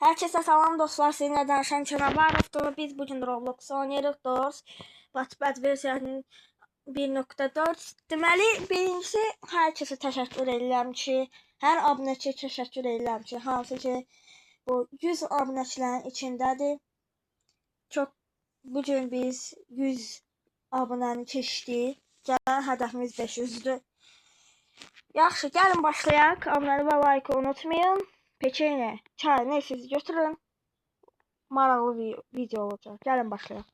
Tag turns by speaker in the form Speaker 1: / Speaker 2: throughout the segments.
Speaker 1: Herkese salam dostlar, sizinle danışan Çanabarov'dur ve biz bugün Roblox oynayırıq dost. Batbad versiyanın 1.4. Deməli, birincisi hər kəsə təşəkkür edirəm ki, hər abunəçiyə təşəkkür edirəm ki, hansı ki bu 100 abunəçilərin içindədir. Çox bugün biz 100 abunəni keçdik. Gələn hədəfimiz 500'dür. Yaxşı, gəlin başlayaq. Abunəni və like unutmayın. Peçene, çay, ne siz götürün. Maraqlı video olacaq. Gəlin başlayaq.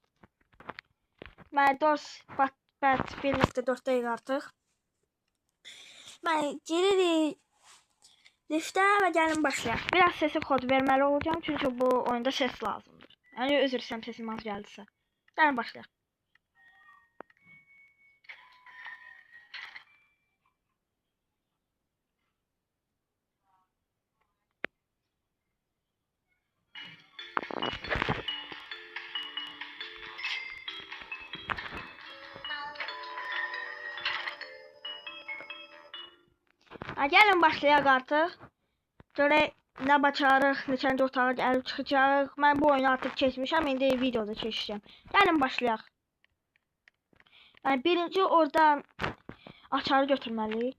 Speaker 1: Mən dost Batbad 1.4'dəyik artıq. Mən giririk liftə və gəlin başlayaq. Biraz sesi kod verməli olacağım çünki bu oyunda ses lazımdır. Yəni üzr istəyirəm sesim az gəldisə. Gəlin başlayaq. Gəlin başlayaq artıq. Görək nə bacarıq, neçənci otağa gəlib çıxacaq. Mən bu oyunu artıq keçmişəm, indi videoda keçəcəm. Gəlin başlayaq. Yəni birinci oradan açarı götürməliyik.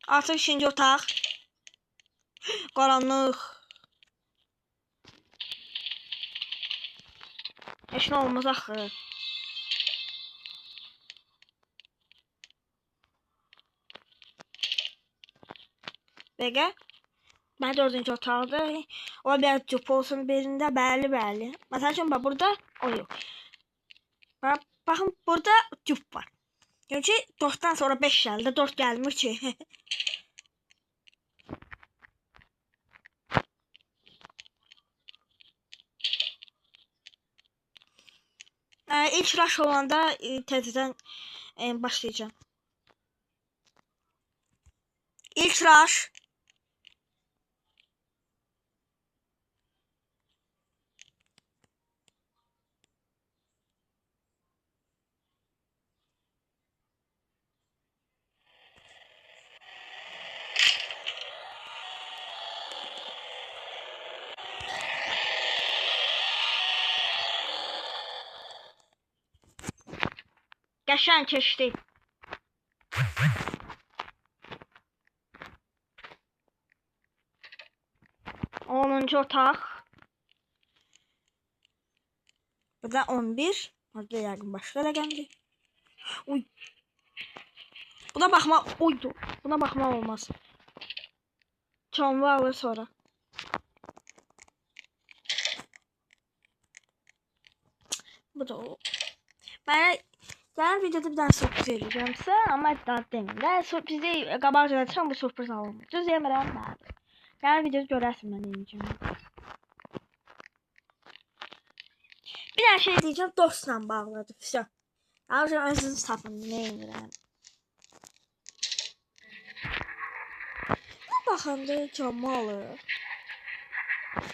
Speaker 1: Artıq ikinci otaq. Qaranlıq. Heç nə olmaz axı. Bəqə. Mən dördüncü otaqdır. O bir cüp olsun birində. Bəli. Məsəl üçün bax burada o yox. Baxın burada cüp var. Çünki 4'dan sonra 5 gəldi. 4 gəlmir ki. İlk rush olanda təzədən başlayacağım. İlk rush. Qəşəng keçdi. 10-cu otaq. Burada 11. Burada yəqin başqa rəqəmdir. Uy. Buna baxma, uydu. Buna baxma olmaz. Çamlı alır sonra. Bu da o. Mənə gələn videoda bir dənə sürpriz edəcəmsə, amma daha demirəm. Sürprizi qabaqca desəm bu sürpriz alınmır. Düz yemirəm bəli. Gələn videoda görərsən mən deyəcəm. Bir dənə şey deyəcəm, dostla bağlıdır. Vəsə. Ayrıca özünüz tapın, nə edirəm. Bu baxanda canımı alır.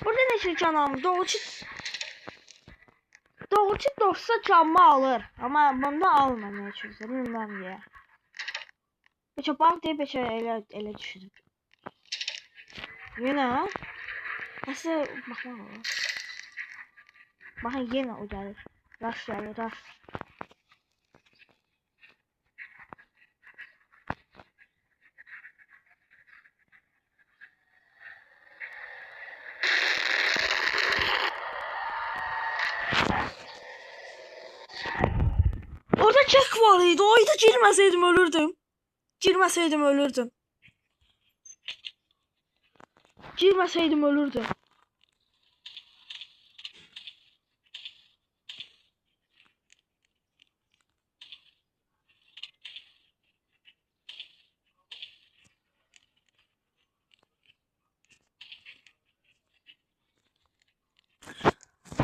Speaker 1: Burada neçə canım? Doğrucu dostsa canımı alır. Amma bunda almır nə üçüncə, bilməm deyə. Beçə bax deyə beçə elə düşünüb. Yenə? Nəsə baxmaq olur. Baxın yenə o gəlir. Rush gəlir, rush. Orada çek var idi. Oyda girməsəydim ölürdüm. Girməsəydim ölürdüm.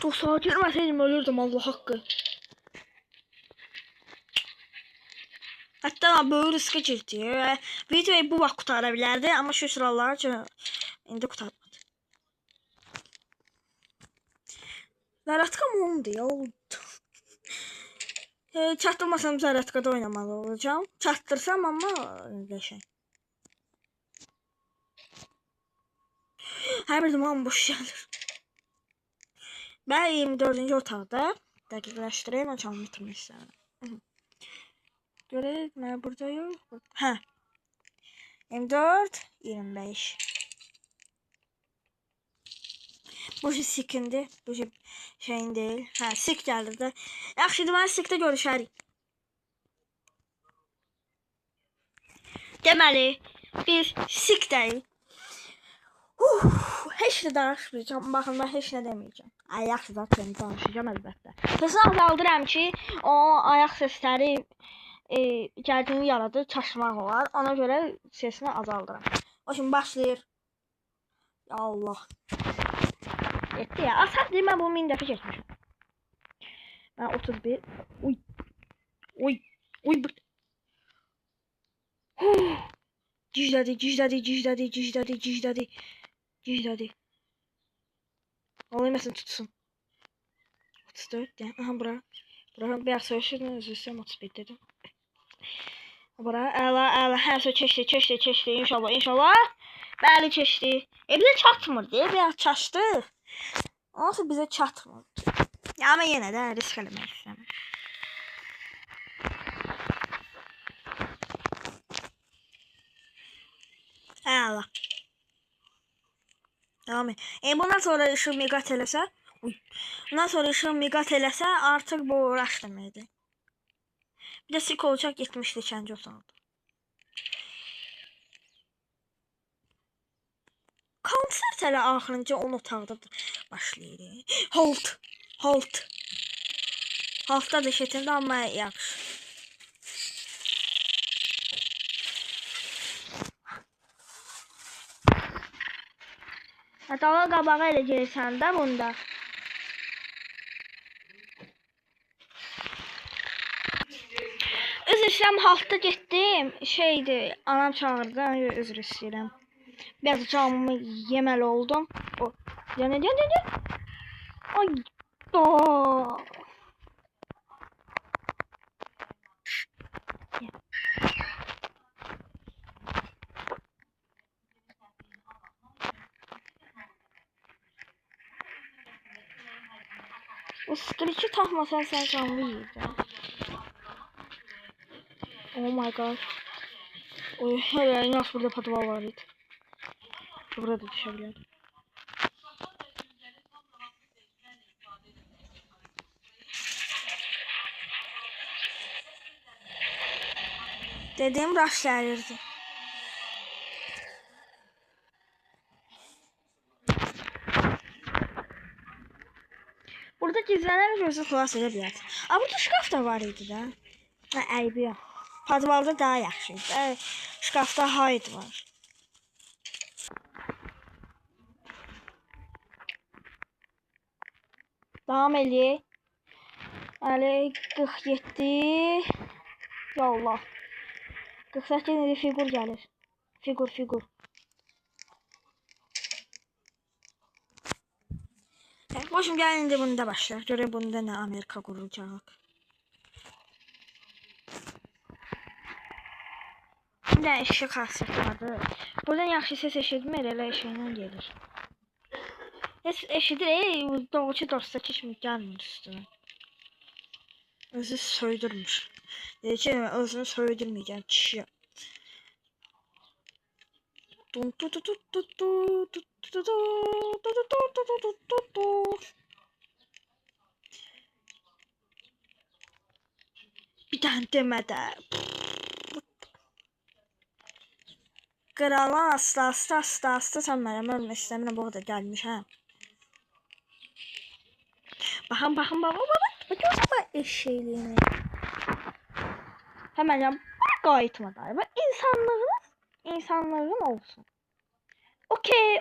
Speaker 1: Dostlar girməsəydim ölürdüm Allah haqqı. Hatta böyle riske girdi. Videoyu bu vaxt qutara bilərdi, amma şükür Allah'a ki indi qutarmadı. Narahatkam oldu ya. Çatdırmasam zaratkada oynamalı olacağım. Çatdırsam amma qəşəng. Hər bir zaman boş gəlir. Ben 24. otaqda dəqiqləşdireyim, açalım bitirmək istəyirəm. Görək, mən burada yox. Hə. 24, 25. Bu sikindi, bu şeyin değil. Hə, sik gəlir də. Yaxşıdır, mən sikdə görüşərik. Deməli, biz sikdəyik. Heç nə danışmayacağım. Baxın, mən heç nə deməyəcəm. Ayaq səsini danışacağım əlbəttə. Səsini azaldıram ki, o ayaq səsləri gəldiyini yaradır, çaşmaq olar. Ona görə səsini azaldıram. O şimdi başlayır. Ya Allah. Yetti ya. Asaq deyim, mən bunu 1000 dəfə keçmişəm. Mən 31. Uy. Uy. Uy. Cicdədi, cicdədi, cicdədi, cicdədi, cicdədi. Cicdədi. Alayım məsələn tutsun. 34 de. Aha bura. Bura bir söyleşirdim, özür istəyirəm 31 dedim. Bura əla, əla. Hər şey keçdi. İnşallah, inşallah. Bəli keçdi. Bizə çatmır deyə biraz çaşdıq. Nasıl bizə çatmır. Ya ama yenə də risk eləmək istəmirəm. Əla. Devam et. Bundan sonra ışığı miqat eləsə, bundan sonra ışığı miqat eləsə artıq bu uğraş deməkdir. Bir də sik olacaq 70-2-ci otaqda. Konsert elə axırıncı 10 otaqda başlayır. Halt. Haltda da şəkildə amma yaxşı. Dala qabağa elə gəlsən də bunda. Üzr istəyirəm, haltda getdim. Şeydir, anam çağırdı, üzr istəyirəm. Biraz canımı yeməli oldum. Yan. Ay. O streçi takmasan sen canlı yiyeceksin. Oh my god. Oy, hele nasıl burada patval var idi. Burada düşebilir. Dediğim rush gelirdi. Burada gizlenen gözü xilas edə bilər. Burada şkaf da var idi də. Əybi yox. Podvalda daha yaxşıydı. Şkafda hide var. Devam eləyək. Əli 47. Ya Allah. 48 figur gəlir. Figur. Başım gəlin indi bunda başlayaq. Görək bunda nə Amerika qurulacaq. Bir də eşik xassətləri. Buradan yaxşı ses eşitmir, elə eşiklə gelir. Eşidir, doğrucu dosta keçmir, gəlmir üstünə. Özü söydürmüş. Dedi ki, özünü söydürməyəcəm kişiyə. Bir tane demədə. Qıralan asta sən mənim ölmək istəmirəm, bu qədər gəlmişəm. Baxın, baba eşeğliyini. Hemen ya qayıtma da. İnsanlığın olsun. Okey.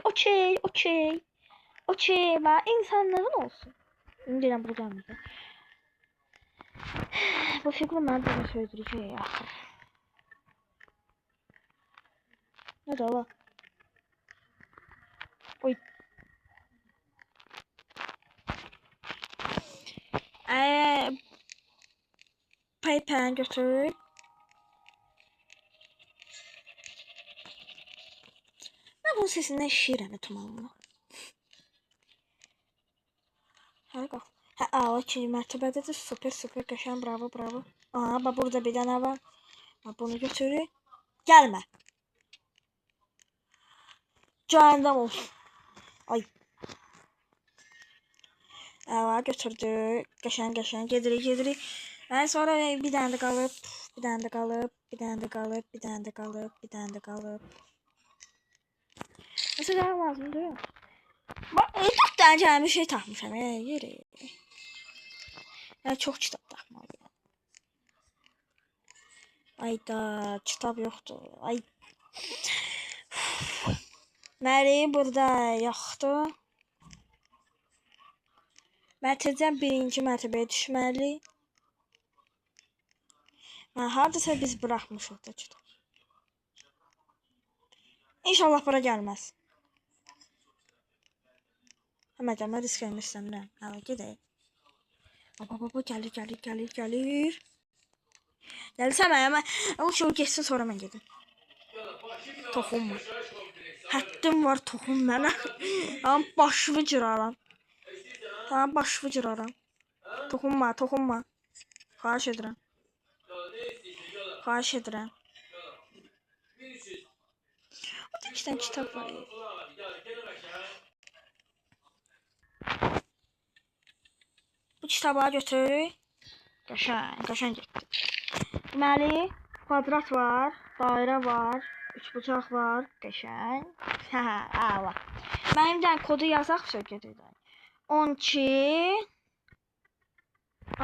Speaker 1: Və insanlığın olsun. İndi deyirəm bu gəlmir. Bu fiqur mənə belə söydürəcək ya. Nədir ola? Oy. pəypəni götür. Mən bunun sesindən şişirəm tumanla. Hə, qalx. Hə, ala 2-ci mərtəbədədir. Super, super, qəşən, bravo, bravo. Aha, bax, burada bir dənə var. Bax, bunu götürür. Gəlmə. Cəhənnəm olsun. Ay. Əla, götürdük. Qəşən, qəşən, gedirik, gedirik. Sonra bir dənə də qalıb, bir dənə də qalıb, bir dənə də qalıb, bir dənə də qalıb, bir dənə də qalıb. Nəsə qalıb lazımdır. Bax, 4 dənə gəlmiş şey tapmışam, yeri. Yəni, çox kitab tapmalıyım. Ayda, kitab yoxdur. Ay. Məli, burada yoxdur. Mərtəbədən 1-ci mərtəbəyə düşməli. Hardasa biz bıraxmışıq da kitab. İnşallah bura gəlməz. Həməcəm, mən risk vermək istəmirəm. Hələ, gedək. Baba, gəlir, gəlir, gəlir, gəlir. Gəlirsə mən, o ki, o geçsin, sonra mən gedim. Toxunma. Həddim var, toxun mənə. Tamam, başımı cıraram. Tamam, başımı cıraram. Toxunma, toxunma. Xahiş edirəm. Xahiş edirəm. Orada 2 dənə kitab var. Bu kitabları götürürük. Qəşəng getdi. Deməli, kvadrat var, dairə var, üçbucaq var, qəşəng. Hə, əla. Mənim də kodu yazaq sökədirəm. 12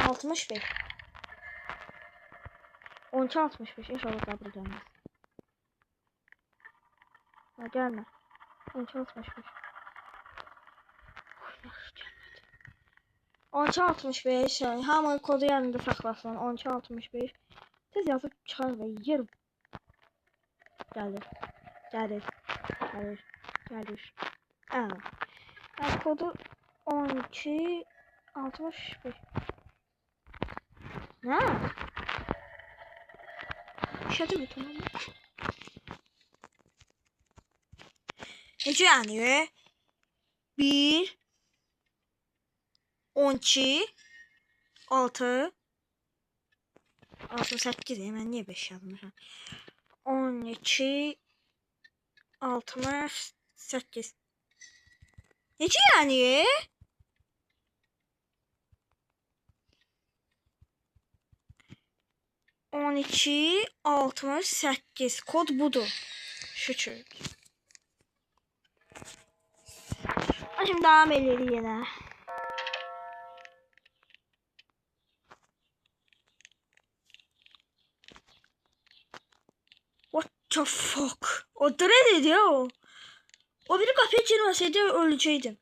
Speaker 1: 65. 12 65. İnşallah qəbul gəlməz. Ha, gəlmə. 12 65. 1265 hamı kodu yanında saxlasın. 1265. Siz yazıb çıxar və yerim. Gəlir. Gəlir. Gəlir. Gəlir. Kodu 12 65. Nə? İşədir mi tamam? Necə yəni? 1 12 6 68 mən niyə 5 yazmışam? 12 68. Necə yəni? On iki 68 kod budur. Şükür. Şimdi devam edelim yine. What the fuck? O nerede ya o? O biri kapıya girmeseydi öləcəkdim.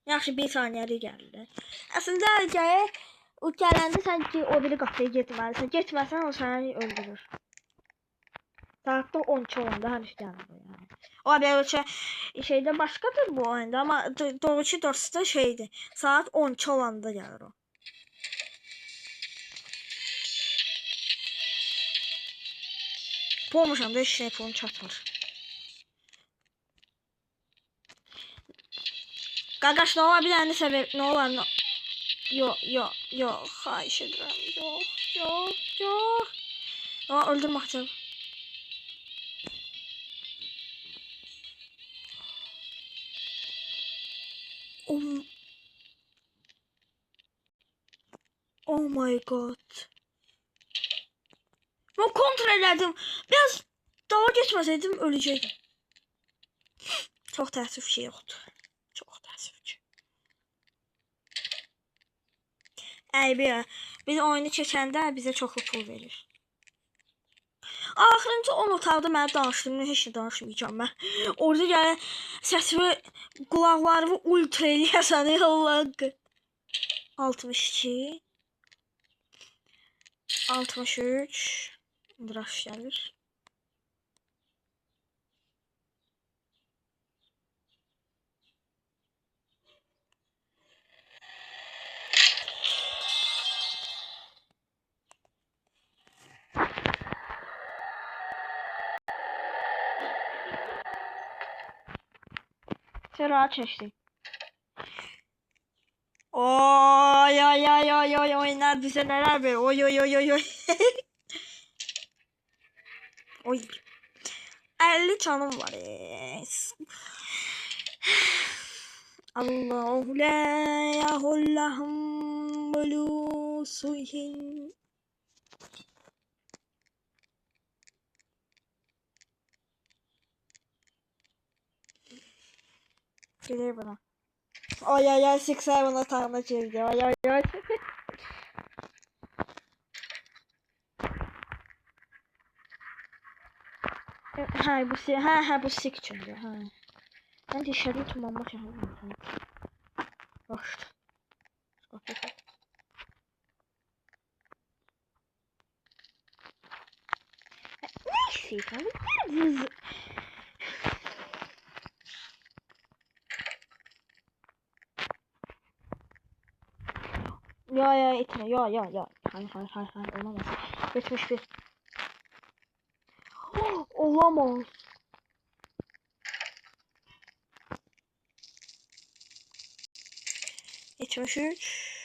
Speaker 1: Yaxşı bir saniyəli gəldi. Əslində o gələndə sən ki o biri qapıya getməlisən. Getməsən o səni öldürür. Saatda 12 olanda hər şey gəlir yəni. O belə şeydə başqadır bu oyunda amma doğrusu da şeydir. Saat 12 olanda gəlir o. Olmuşam da heç pulum çatmır. Qaqaş nə olar bir dənə səbəb nə olar? Yox, xahiş edirəm. Yox. Öldürmək üçün. Oh my god. Ben kontrol elədim. Biraz dağa geçməsəydim öləcəkdim. Çox təəssüf ki yoxdur. Çox təəssüf ki. Biz oyunu çəkəndə bizə çoxlu pul verir. Axırıncı 10 otaqda mənə danışdığımda heç nə danışmayacağım mən. Orada gələn səsimi, qulaqlarımı ultra eləyəsən Allah. 62 63 Draş gəlir. Rahat çektik. Oy oy oy oy oy oy neredeyse neler böyle oy oy oy oy oy. Oy. 50 canım var. Allahu la yahullahum bulu suhin. Gelir bana. Ay ay ay 6-7 atağına çevirdi. Ay ay ay. Ha bu si bu sik çünkü. Ha. Ben de şerri tutmama çalışıyorum. Başta. Neyse. Ya itme ya. Hayır olamaz. 71. Olamaz. 73.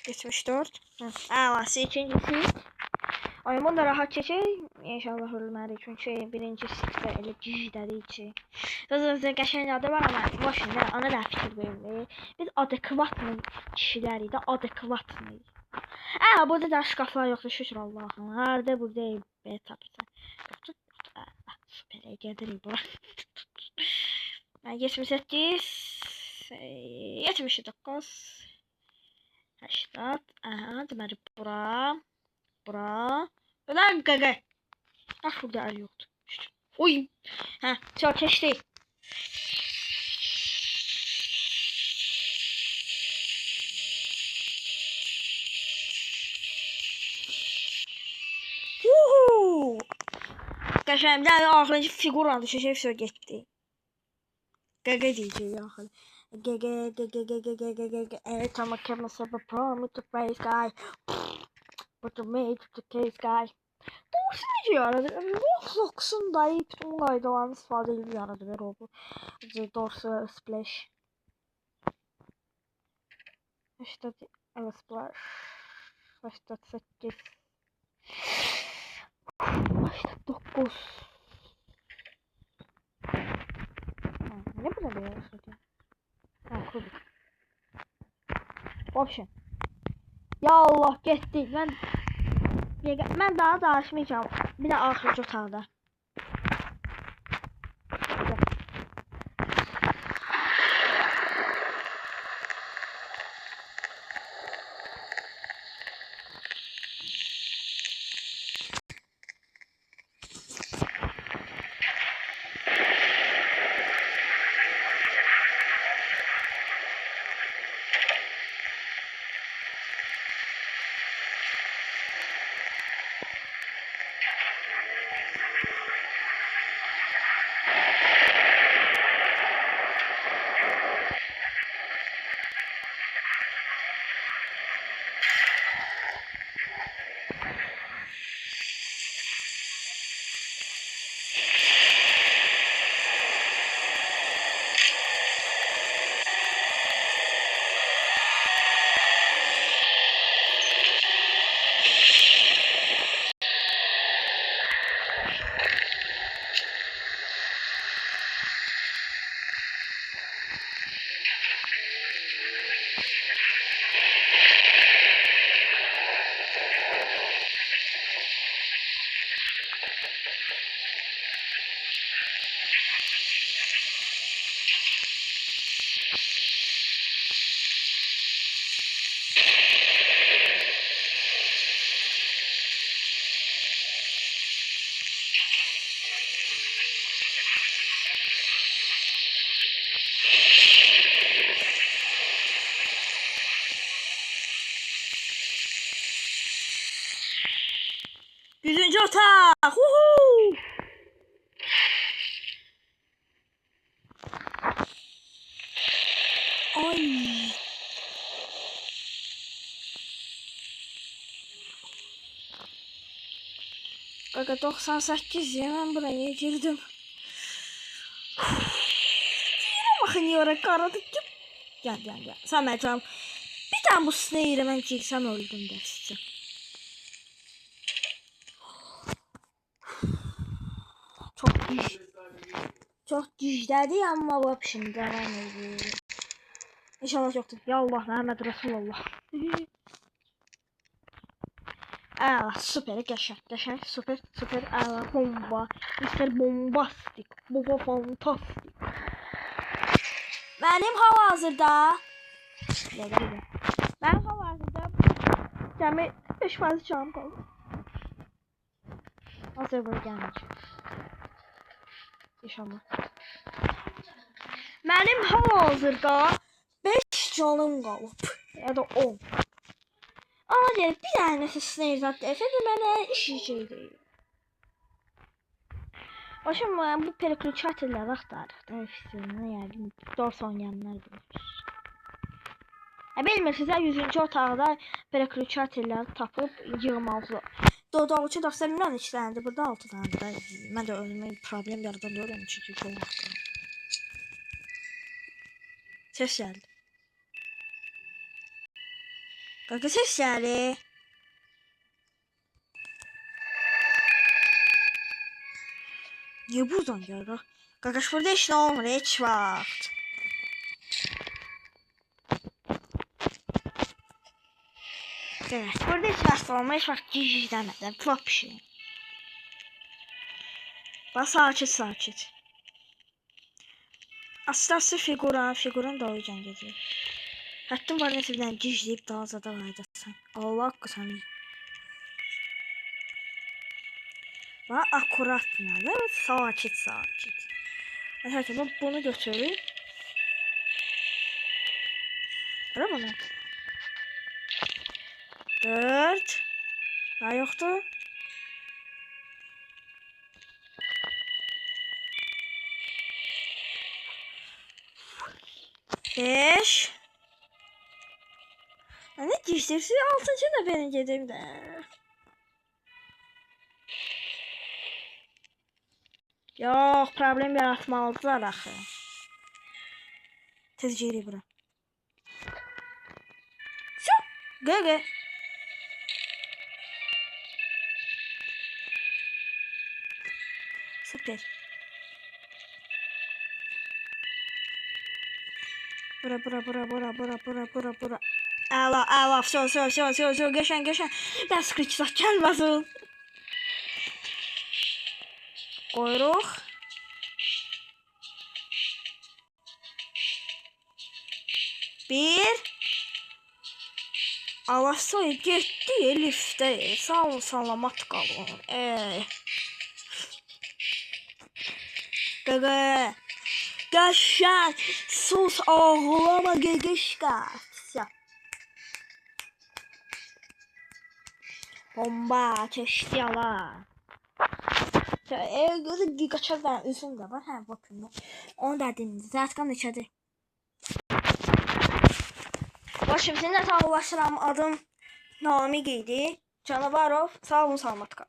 Speaker 1: 74. Ağası ikincisi. Oyun da rahat çəkək. İnşallah ölmərik. Çünki birinci sikdə elə gijdədir ki. Özümüzdə qəşəng adı var ama boşuna ona da fikir verin. Biz adekvatlı kişilərik də adekvatlı. Burada da şkaflar yoxdur şükür Allah'ım. Harda burada be tapsan. Yoxdur. Süper gedirik bura. 78 79 80 deməli bura. Ulan gaga. Burada el yoktu. Oy. Çok keçdi. Qəşəngdən axırıncı figuranı düşəcək getdi. Gaga diyeceği axırı. Every time I kept myself a prom with the face guy. But the mate with the case guy. Doğrusu ne diyor arada? Roblox'un dahi bütün kaydalarını istifadə edilir arada bir oldu. Doğrusu splash. İşte evet splash. 88. 89. Ne bu da bir yarışıdı? Kubik. Option. Ya Allah getdik. Ben daha da açmayacağım. Bir de axırıncı otaqda. Yüzüncü otak. Woohoo! Ay. Kaka 98 ya ben buraya girdim. niye oraya karadık ki? Gel. Samet'im. Bir tane bu snare ben çeksem öldüm dersin. Çok güçlüydü ama bu şimdi devam ediyor. İnşallah yoktur. Ya Allah, Muhammed Resulullah. Aa, süper, geçen, süper, aa, bomba, Mr. Bombastik, bomba fantastik. Benim hal-hazırda, ben hal-hazırda cəmi 5% canım qaldı. Hazır böyle gəlməyəcək. İnşallah. Benim hal-hazırda 5 canım qalıb, ya da 10. Ama diyelim bir tanesi snare zat deseydi bana işleyecekti. Başım bu perikülçatırlar aktardık da ofisine yani dors oynayanlar bilir. Bilmirsiniz 100. otaqda perikülçatırları tapıb yığmalı. Doğrucu da milyon işləndi, burada 6 tane da. Mən də önümə problem yaradan görürəm çünki çox vaxt. Ses gəldi. Qaqa ses gəldi. Niye buradan geldi? Qaqaş burada heç nə olmur, heç vaxt. Evet, burada heç vaxt olmur, heç vaxt gizləmədən, vapşı. Bax, sakit. Aslı figurun da o yüzden geziyor. Hattım var neyse birden gizleyip daha zada vaydasın. Allah hakkı sana. Bak akurat nerede? Sakit. Arkadaşlar ben bunu götüreyim. Öyle bunu. 4. Daha yoktu. Beş. Ne diştirsi 6. da benim yediğimde. Yok, problem yaratmalıdılar axı. Tez geri bura. Gıgı. Süper. Bura. Ala, все, geçen. Ben sıkıntı gelmesin. Qoyuruq. Bir. Alasoy getdi Elif'də. Sağ salamat qalın. Qaqa. Qaşan. Sus ağlama qaqışqa. Bomba çeşdi ala. Gözü kaçar ben üzüm de var. Ha bakın. Onu da dedim. Zaten içeride. Başım seninle sağlaşıram. Adım Nami Giydi. Canavarov. Sağ olun, salamat kal.